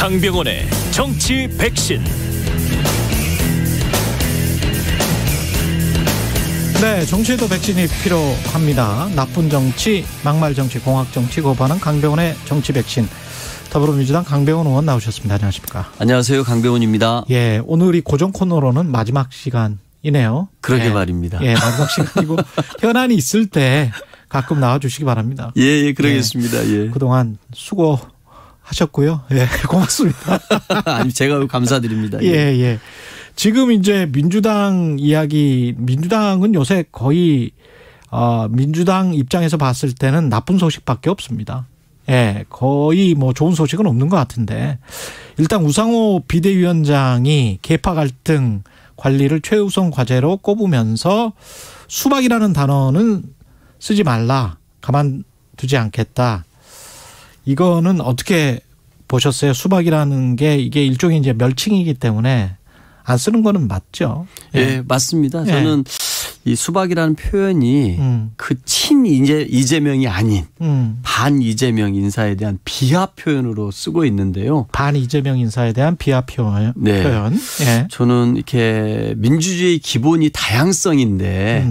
강병원의 정치 백신. 네, 정치에도 백신이 필요합니다. 나쁜 정치, 막말 정치, 공학 정치 거부하는 강병원의 정치 백신. 더불어민주당 강병원 의원 나오셨습니다. 안녕하십니까? 안녕하세요. 강병원입니다. 예, 오늘이 고정 코너로는 마지막 시간이네요. 그러게 예, 말입니다. 예, 마지막 시간이고 현안이 있을 때 가끔 나와주시기 바랍니다. 예, 그러겠습니다. 예. 그동안 수고하셨고요. 예, 고맙습니다. 아니, 제가 감사드립니다. 예. 지금 이제 민주당 이야기, 민주당은 요새 거의 민주당 입장에서 봤을 때는 나쁜 소식밖에 없습니다. 예, 거의 뭐 좋은 소식은 없는 것 같은데 일단 우상호 비대위원장이 계파 갈등 관리를 최우선 과제로 꼽으면서 수박이라는 단어는 쓰지 말라, 가만두지 않겠다. 이거는 어떻게 보셨어요? 수박이라는 게 이게 일종의 이제 멸칭이기 때문에 안 쓰는 거는 맞죠? 예, 맞습니다. 저는 이 수박이라는 표현이 그 이재명이 아닌 반 이재명 인사에 대한 비하 표현으로 쓰고 있는데요. 반 이재명 인사에 대한 비하 표현. 네. 예. 저는 이렇게 민주주의 기본이 다양성인데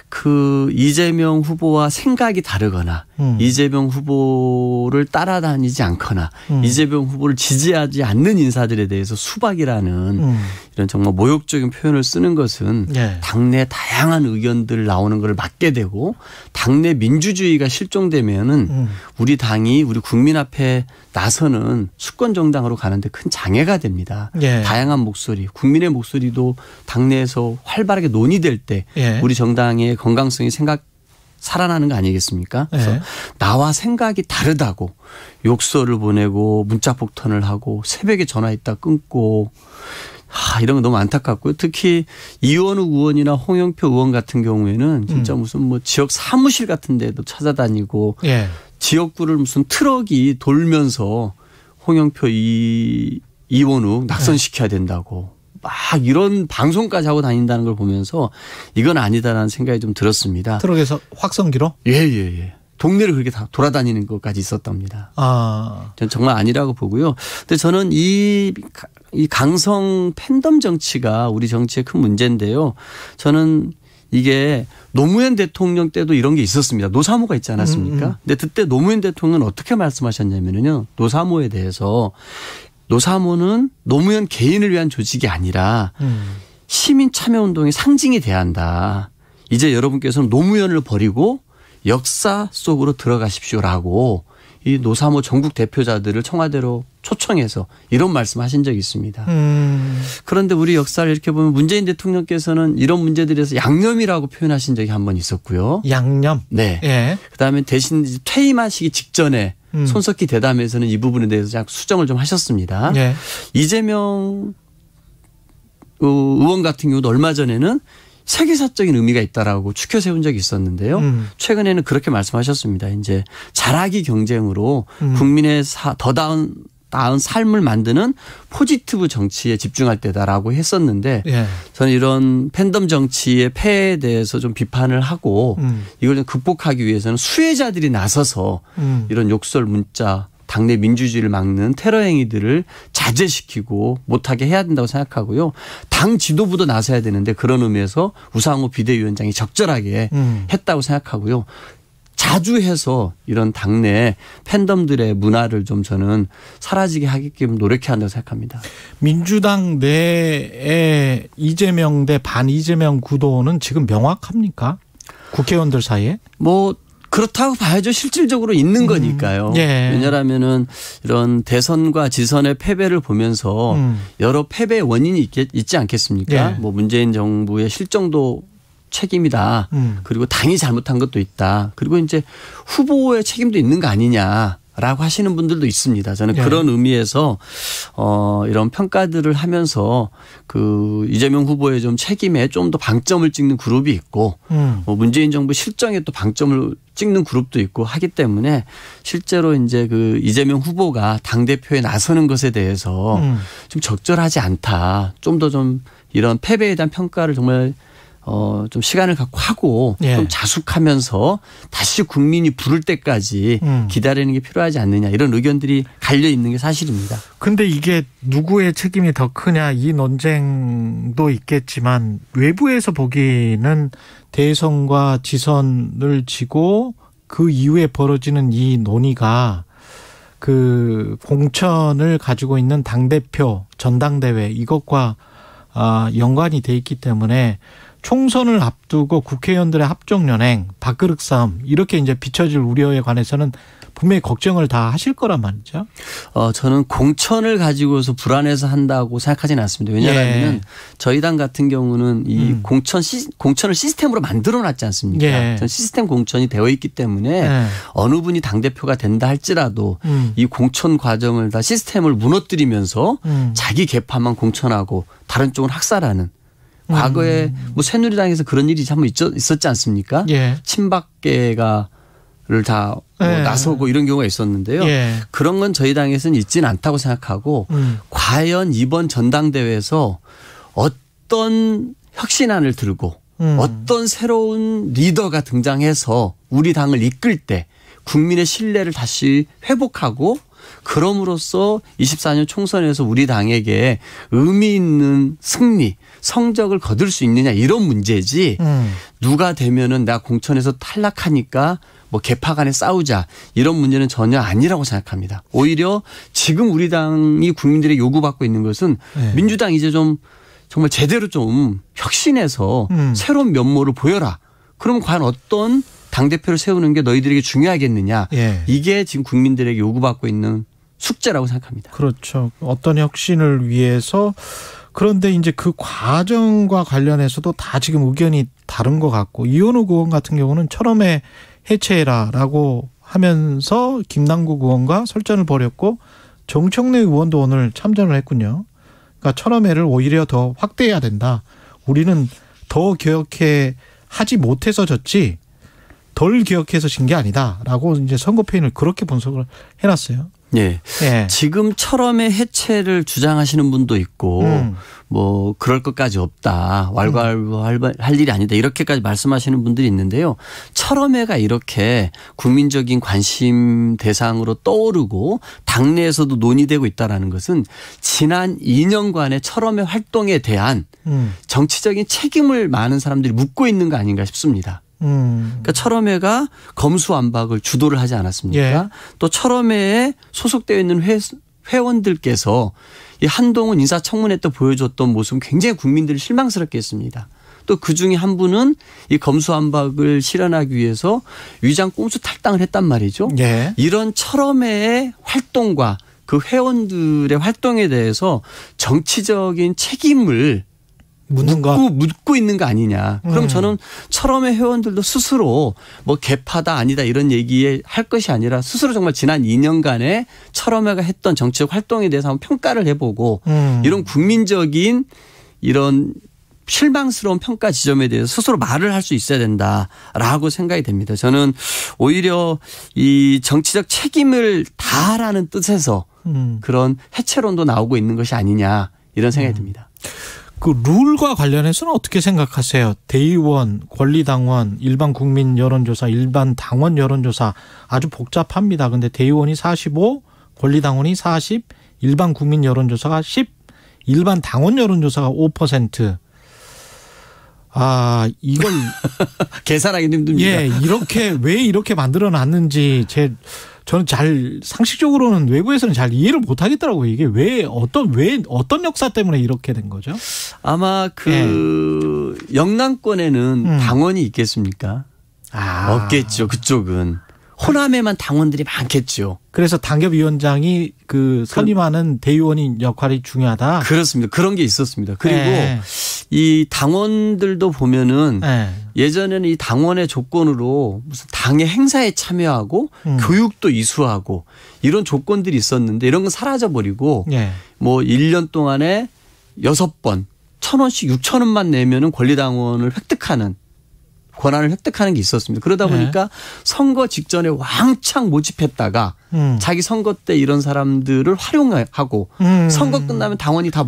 그 이재명 후보와 생각이 다르거나 이재명 후보를 따라다니지 않거나 이재명 후보를 지지하지 않는 인사들에 대해서 수박이라는 이런 정말 모욕적인 표현을 쓰는 것은 당내 다양한 의견들 나오는 걸 막게 되고 당내 민주주의가 실종되면은 우리 당이 우리 국민 앞에 나서는 수권 정당으로 가는데 큰 장애가 됩니다. 다양한 목소리, 국민의 목소리도 당내에서 활발하게 논의될 때 우리 정당의 건강성이 살아나는 거 아니겠습니까? 그래서 나와 생각이 다르다고 욕설을 보내고 문자 폭탄을 하고 새벽에 전화했다 끊고 이런 거 너무 안타깝고요. 특히 이원욱 의원이나 홍영표 의원 같은 경우에는 진짜 무슨 뭐 지역 사무실 같은 데도 찾아다니고 지역구를 무슨 트럭이 돌면서 홍영표 이원욱 낙선시켜야 된다고 막 이런 방송까지 하고 다닌다는 걸 보면서 이건 아니다라는 생각이 좀 들었습니다. 트럭에서 확성기로? 예. 동네를 그렇게 다 돌아다니는 것까지 있었답니다. 전 정말 아니라고 보고요. 근데 저는 이 강성 팬덤 정치가 우리 정치의 큰 문제인데요. 저는 이게 노무현 대통령 때도 이런 게 있었습니다. 노사모가 있지 않았습니까? 근데 그때 노무현 대통령은 어떻게 말씀하셨냐면요. 노사모에 대해서 노사모는 노무현 개인을 위한 조직이 아니라 시민 참여운동의 상징이 돼야 한다. 이제 여러분께서는 노무현을 버리고 역사 속으로 들어가십시오라고 이 노사모 전국 대표자들을 청와대로 초청해서 이런 말씀하신 적이 있습니다. 그런데 우리 역사를 이렇게 보면 문재인 대통령께서는 이런 문제들에서 양념이라고 표현하신 적이 한 번 있었고요. 양념? 네. 예. 그다음에 대신 퇴임하시기 직전에 손석희 대담에서는 이 부분에 대해서 수정을 좀 하셨습니다. 이재명 의원 같은 경우도 얼마 전에는 세계사적인 의미가 있다라고 추켜 세운 적이 있었는데요. 최근에는 그렇게 말씀하셨습니다. 이제 잘하기 경쟁으로 국민의 더 나은 삶을 만드는 포지티브 정치에 집중할 때다라고 했었는데 저는 이런 팬덤 정치의 폐해에 대해서 좀 비판을 하고 이걸 좀 극복하기 위해서는 수혜자들이 나서서 이런 욕설 문자 당내 민주주의를 막는 테러 행위들을 자제시키고 못하게 해야 된다고 생각하고요. 당 지도부도 나서야 되는데 그런 의미에서 우상호 비대위원장이 적절하게 했다고 생각하고요. 자주 해서 이런 당내 팬덤들의 문화를 좀 저는 사라지게 하게끔 노력해야 한다고 생각합니다. 민주당 내의 이재명 대 반 이재명 구도는 지금 명확합니까? 국회의원들 사이에? 뭐 그렇다고 봐야죠. 실질적으로 있는 거니까요. 왜냐하면은 이런 대선과 지선의 패배를 보면서 여러 패배의 원인이 있지 않겠습니까? 뭐 문재인 정부의 실정도 책임이다. 그리고 당이 잘못한 것도 있다. 그리고 이제 후보의 책임도 있는 거 아니냐라고 하시는 분들도 있습니다. 저는 그런 의미에서 이런 평가들을 하면서 그 이재명 후보의 좀 책임에 좀 더 방점을 찍는 그룹이 있고 문재인 정부 실정에 또 방점을 찍는 그룹도 있고 하기 때문에 실제로 이제 그 이재명 후보가 당대표에 나서는 것에 대해서 좀 적절하지 않다. 좀 더 좀 이런 패배에 대한 평가를 정말 좀 시간을 갖고 하고 예. 좀 자숙하면서 다시 국민이 부를 때까지 기다리는 게 필요하지 않느냐 이런 의견들이 갈려 있는 게 사실입니다. 근데 이게 누구의 책임이 더 크냐 이 논쟁도 있겠지만 외부에서 보기에는 대선과 지선을 지고 그 이후에 벌어지는 이 논의가 그 공천을 가지고 있는 당대표 전당대회 이것과 연관이 돼 있기 때문에 총선을 앞두고 국회의원들의 합종연행, 밥그릇 싸움 이렇게 이제 비춰질 우려에 관해서는 분명히 걱정을 다 하실 거란 말이죠. 저는 공천을 가지고서 불안해서 한다고 생각하지는 않습니다. 왜냐하면 저희 당 같은 경우는 이 공천을 시스템으로 만들어놨지 않습니까? 예. 전 시스템 공천이 되어 있기 때문에 어느 분이 당대표가 된다 할지라도 이 공천 과정을 다 시스템을 무너뜨리면서 자기 개파만 공천하고 다른 쪽은 학살하는 과거에 뭐 새누리당에서 그런 일이 한번 있었지 않습니까? 예. 친박계가 를 다 나서고 이런 경우가 있었는데요. 예. 그런 건 저희 당에서는 있지는 않다고 생각하고 과연 이번 전당대회에서 어떤 혁신안을 들고 어떤 새로운 리더가 등장해서 우리 당을 이끌 때 국민의 신뢰를 다시 회복하고 그럼으로써 24년 총선에서 우리 당에게 의미 있는 승리, 성적을 거둘 수 있느냐 이런 문제지 누가 되면은 내가 공천에서 탈락하니까 뭐 개파 간에 싸우자 이런 문제는 전혀 아니라고 생각합니다. 오히려 지금 우리 당이 국민들의 요구받고 있는 것은 민주당 이제 좀 정말 제대로 좀 혁신해서 새로운 면모를 보여라. 그럼 과연 어떤 당대표를 세우는 게 너희들에게 중요하겠느냐. 이게 지금 국민들에게 요구받고 있는 숙제라고 생각합니다. 그렇죠. 어떤 혁신을 위해서 그런데 이제 그 과정과 관련해서도 다 지금 의견이 다른 것 같고 이현우 의원 같은 경우는 철험에 해체해라라고 하면서 김남국 의원과 설전을 벌였고 정청래 의원도 오늘 참전을 했군요. 그러니까 철험회를 오히려 더 확대해야 된다. 우리는 더 개혁해 하지 못해서 졌지 덜 개혁해서 진 게 아니다라고 이제 선거패인을 그렇게 분석을 해놨어요. 예. 지금 철험의 해체를 주장하시는 분도 있고 뭐 그럴 것까지 없다. 왈가왈부할 일이 아니다. 이렇게까지 말씀하시는 분들이 있는데요. 철험회가 이렇게 국민적인 관심 대상으로 떠오르고 당내에서도 논의되고 있다라는 것은 지난 2년간의 철험회 활동에 대한 정치적인 책임을 많은 사람들이 묻고 있는 거 아닌가 싶습니다. 그러니까 철험회가 검수완박을 주도를 하지 않았습니까? 또 철험회에 소속되어 있는 회원들께서 이 한동훈 인사청문회 때 보여줬던 모습은 굉장히 국민들을 실망스럽게 했습니다. 또 그중에 한 분은 이 검수완박을 실현하기 위해서 위장 꼼수 탈당을 했단 말이죠. 이런 철험회의 활동과 그 회원들의 활동에 대해서 정치적인 책임을 묻고 있는 거 아니냐. 그럼 저는 철험회 회원들도 스스로 뭐 개파다 아니다 이런 얘기에 할 것이 아니라 스스로 정말 지난 2년간의 철험회가 했던 정치적 활동에 대해서 한번 평가를 해보고 이런 국민적인 이런 실망스러운 평가 지점에 대해서 스스로 말을 할 수 있어야 된다라고 생각이 됩니다. 저는 오히려 이 정치적 책임을 다하라는 뜻에서 그런 해체론도 나오고 있는 것이 아니냐 이런 생각이 듭니다. 그 룰과 관련해서는 어떻게 생각하세요? 대의원, 권리당원, 일반 국민 여론조사, 일반 당원 여론조사 아주 복잡합니다. 그런데 대의원이 45, 권리당원이 40, 일반 국민 여론조사가 10, 일반 당원 여론조사가 5%. 이걸 계산하기 힘듭니다. 이렇게 왜 이렇게 만들어놨는지 저는 잘 상식적으로는 외부에서는 잘 이해를 못 하겠더라고요. 이게 왜 어떤 역사 때문에 이렇게 된 거죠? 아마 영남권에는 당원이 있겠습니까? 없겠죠. 그쪽은. 호남에만 당원들이 많겠죠. 그래서 당협위원장이 선임하는 대의원인 역할이 중요하다. 그렇습니다. 그런 게 있었습니다. 그리고 이 당원들도 보면은 예전에는 이 당원의 조건으로 무슨 당의 행사에 참여하고 교육도 이수하고 이런 조건들이 있었는데 이런 건 사라져버리고 뭐 1년 동안에 6번 1,000원씩 6,000원만 내면은 권리당원을 획득하는 권한을 획득하는 게 있었습니다. 그러다 보니까 선거 직전에 왕창 모집했다가 자기 선거 때 이런 사람들을 활용하고 선거 끝나면 당원이 다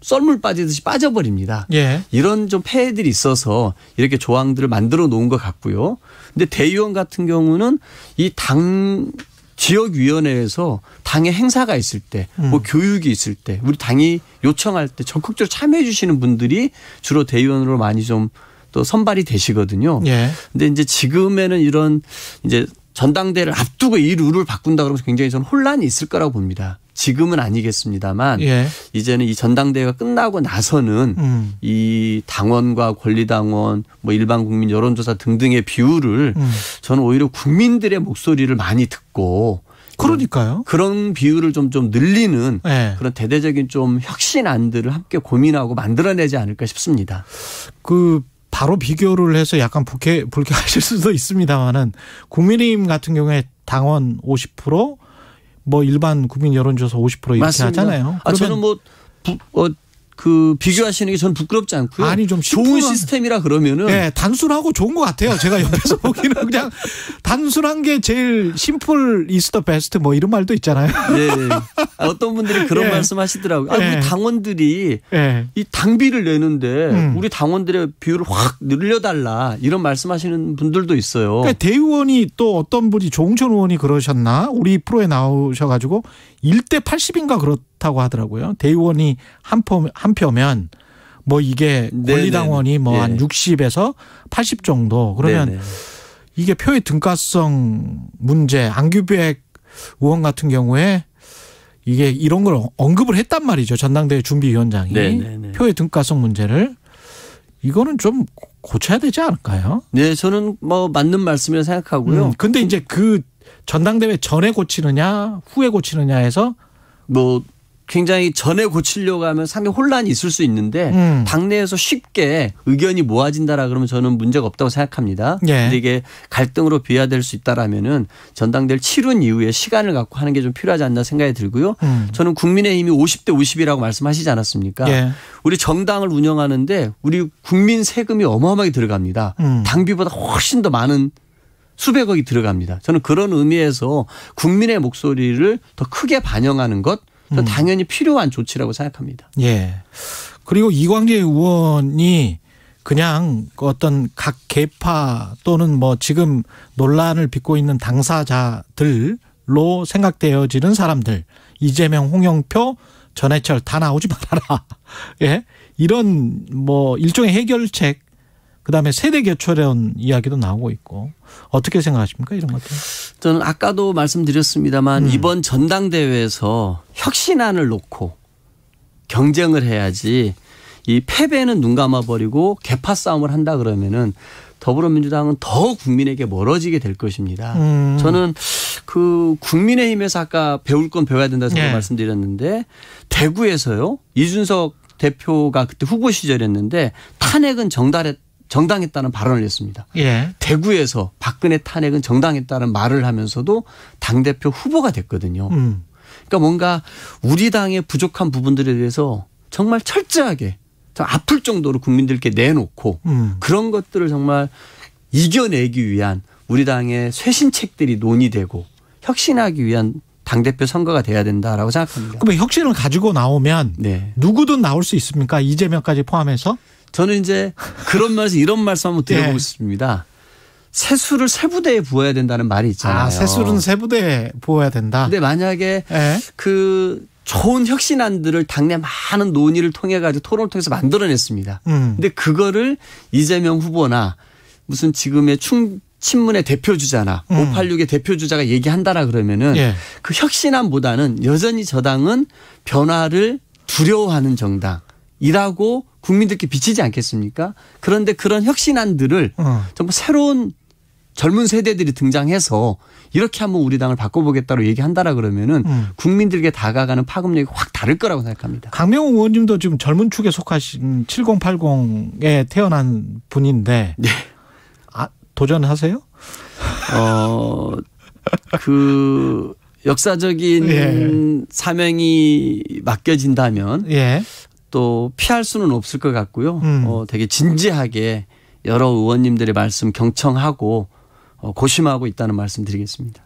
썰물 빠지듯이 빠져버립니다. 이런 좀 폐해들이 있어서 이렇게 조항들을 만들어 놓은 것 같고요. 근데 대의원 같은 경우는 이 당 지역위원회에서 당의 행사가 있을 때, 뭐 교육이 있을 때, 우리 당이 요청할 때 적극적으로 참여해 주시는 분들이 주로 대의원으로 많이 좀 또 선발이 되시거든요. 근데 이제 지금에는 이런 이제 전당대회를 앞두고 이 룰을 바꾼다 그러면 굉장히 저는 혼란이 있을 거라고 봅니다. 지금은 아니겠습니다만 이제는 이 전당대회가 끝나고 나서는 이 당원과 권리당원 뭐 일반 국민 여론조사 등등의 비율을 저는 오히려 국민들의 목소리를 많이 듣고 그러니까요. 그런 비율을 좀 늘리는 그런 대대적인 좀 혁신안들을 함께 고민하고 만들어내지 않을까 싶습니다. 바로 비교를 해서 약간 불쾌하실 수도 있습니다만은 국민의힘 같은 경우에 당원 50% 뭐 일반 국민 여론조사 50% 이렇게 맞습니다. 하잖아요. 저는 비교하시는 게 저는 부끄럽지 않고요. 아니 좀 좋은 시스템이라 그러면은 단순하고 좋은 것 같아요. 제가 옆에서 보기는 그냥 단순한 게 제일 심플 is the best 뭐 이런 말도 있잖아요. 어떤 분들이 그런 말씀하시더라고요. 우리 당원들이 이 당비를 내는데 우리 당원들의 비율을 확 늘려달라 이런 말씀하시는 분들도 있어요. 그러니까 대의원이 또 어떤 분이 조홍천 의원이 그러셨나 우리 프로에 나오셔가지고 1대 80인가 그렇다고 하더라고요. 대의원이 한 표면 뭐 이게 권리당원이 뭐 한 60에서 80 정도 그러면 이게 표의 등가성 문제 안규백 의원 같은 경우에 이게 이런 걸 언급을 했단 말이죠. 전당대회 준비위원장이 표의 등가성 문제를 이거는 좀 고쳐야 되지 않을까요? 네, 저는 뭐 맞는 말씀이라고 생각하고요. 근데 이제 그 전당대회 전에 고치느냐 후에 고치느냐 해서 뭐 굉장히 전에 고치려고 하면 상당히 혼란이 있을 수 있는데 당내에서 쉽게 의견이 모아진다라 그러면 저는 문제가 없다고 생각합니다. 근데 이게 갈등으로 비화될 수 있다라면은 전당대회를 치른 이후에 시간을 갖고 하는 게 좀 필요하지 않나 생각이 들고요. 저는 국민의힘이 50대 50이라고 말씀하시지 않았습니까? 우리 정당을 운영하는데 우리 국민 세금이 어마어마하게 들어갑니다. 당비보다 훨씬 더 많은 수백억이 들어갑니다. 저는 그런 의미에서 국민의 목소리를 더 크게 반영하는 것 당연히 필요한 조치라고 생각합니다. 그리고 이광재 의원이 그냥 어떤 각 계파 또는 뭐 지금 논란을 빚고 있는 당사자들로 생각되어지는 사람들 이재명, 홍영표, 전해철 다 나오지 말아라. 이런 뭐 일종의 해결책 그다음에 세대 교체론 이야기도 나오고 있고 어떻게 생각하십니까 이런 것들? 저는 아까도 말씀드렸습니다만 이번 전당대회에서 혁신안을 놓고 경쟁을 해야지 이 패배는 눈 감아버리고 개파 싸움을 한다 그러면은 더불어민주당은 더 국민에게 멀어지게 될 것입니다. 저는 그 국민의힘에서 아까 배울 건 배워야 된다고 말씀드렸는데 대구에서요 이준석 대표가 그때 후보 시절이었는데 탄핵은 정당했다는 발언을 했습니다. 대구에서 박근혜 탄핵은 정당했다는 말을 하면서도 당대표 후보가 됐거든요. 그러니까 뭔가 우리 당의 부족한 부분들에 대해서 정말 철저하게 좀 아플 정도로 국민들께 내놓고 그런 것들을 정말 이겨내기 위한 우리 당의 쇄신책들이 논의되고 혁신하기 위한 당대표 선거가 돼야 된다라고 생각합니다. 그럼 혁신을 가지고 나오면 누구든 나올 수 있습니까? 이재명까지 포함해서? 저는 이제 그런 말에서 이런 말씀 한번 드려보고 싶습니다. 세수를 세 부대에 부어야 된다는 말이 있잖아요. 세수는 세 부대에 부어야 된다. 근데 만약에 그 좋은 혁신안들을 당내 많은 논의를 통해 가지고 토론을 통해서 만들어냈습니다. 근데 그거를 이재명 후보나 무슨 지금의 친문의 대표주자나 586의 대표주자가 얘기한다라 그러면은 그 혁신안보다는 여전히 저 당은 변화를 두려워하는 정당이라고 국민들께 비치지 않겠습니까? 그런데 그런 혁신안들을 정말 새로운 젊은 세대들이 등장해서 이렇게 한번 우리 당을 바꿔보겠다고 얘기한다라 그러면은 국민들에게 다가가는 파급력이 확 다를 거라고 생각합니다. 강명호 의원님도 지금 젊은 축에 속하신 7080에 태어난 분인데 도전하세요? 그 역사적인 사명이 맡겨진다면 또 피할 수는 없을 것 같고요. 되게 진지하게 여러 의원님들의 말씀 경청하고 고심하고 있다는 말씀 드리겠습니다.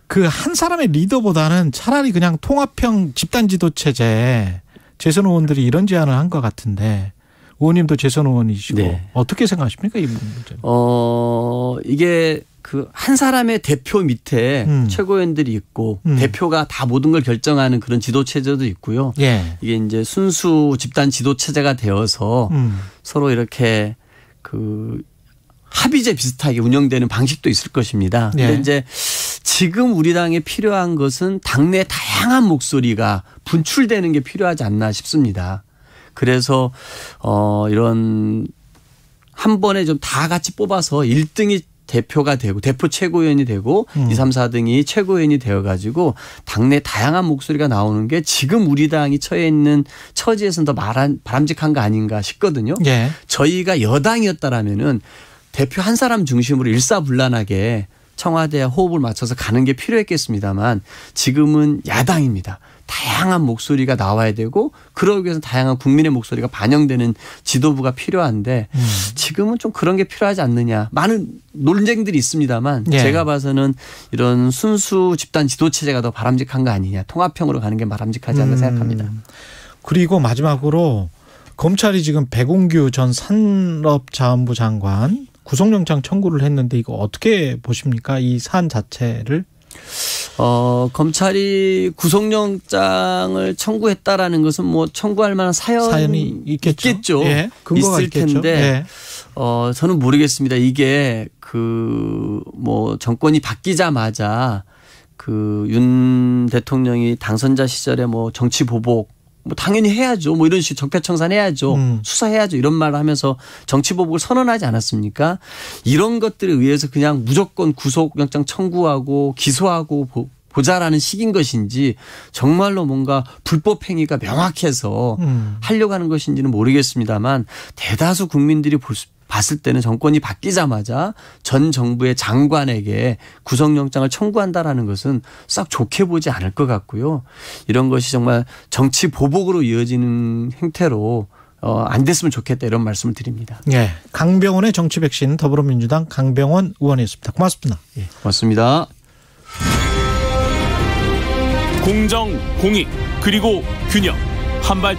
그 한 사람의 리더보다는 차라리 그냥 통합형 집단지도체제 재선 의원들이 이런 제안을 한 것 같은데 의원님도 재선 의원이시고 네. 어떻게 생각하십니까 이 문제? 이게 그 한 사람의 대표 밑에 최고위원들이 있고 대표가 다 모든 걸 결정하는 그런 지도체제도 있고요. 예. 이게 이제 순수 집단 지도체제가 되어서 서로 이렇게 그 합의제 비슷하게 운영되는 방식도 있을 것입니다. 그런데 예. 이제 지금 우리 당에 필요한 것은 당내 다양한 목소리가 분출되는 게 필요하지 않나 싶습니다. 그래서 이런 한 번에 좀 다 같이 뽑아서 1등이 대표가 되고 대표 최고위원이 되고 2, 3, 4등이 최고위원이 되어가지고 당내 다양한 목소리가 나오는 게 지금 우리 당이 처해 있는 처지에서는 더 바람직한 거 아닌가 싶거든요. 예. 저희가 여당이었다라면은 대표 한 사람 중심으로 일사불란하게 청와대와 호흡을 맞춰서 가는 게 필요했겠습니다만 지금은 야당입니다. 다양한 목소리가 나와야 되고 그러기 위해서 다양한 국민의 목소리가 반영되는 지도부가 필요한데 지금은 좀 그런 게 필요하지 않느냐. 많은 논쟁들이 있습니다만 예. 제가 봐서는 이런 순수 집단 지도체제가 더 바람직한 거 아니냐. 통합형으로 가는 게 바람직하지 않나 생각합니다. 그리고 마지막으로 검찰이 지금 백운규 전 산업자원부 장관 구속영장 청구를 했는데 이거 어떻게 보십니까? 이 사안 자체를. 검찰이 구속영장을 청구했다라는 것은 뭐 청구할 만한 사연이 있겠죠. 예, 근거가 있을 있겠죠. 텐데 예. 저는 모르겠습니다. 이게 뭐 정권이 바뀌자마자 윤 대통령이 당선자 시절에 뭐 정치 보복 뭐 당연히 해야죠. 뭐 이런 식으로 적폐청산해야죠. 수사해야죠. 이런 말을 하면서 정치보복을 선언하지 않았습니까? 이런 것들에 의해서 그냥 무조건 구속영장 청구하고 기소하고 보자라는 식인 것인지 정말로 뭔가 불법 행위가 명확해서 하려고 하는 것인지는 모르겠습니다만 대다수 국민들이 봤을 때는 정권이 바뀌자마자 전 정부의 장관에게 구속영장을 청구한다라는 것은 싹 좋게 보지 않을 것 같고요. 이런 것이 정말 정치 보복으로 이어지는 행태로 안 됐으면 좋겠다 이런 말씀을 드립니다. 예, 강병원의 정치 백신 더불어민주당 강병원 의원이었습니다. 고맙습니다. 예. 고맙습니다. 공정, 공익, 그리고 균형. 한발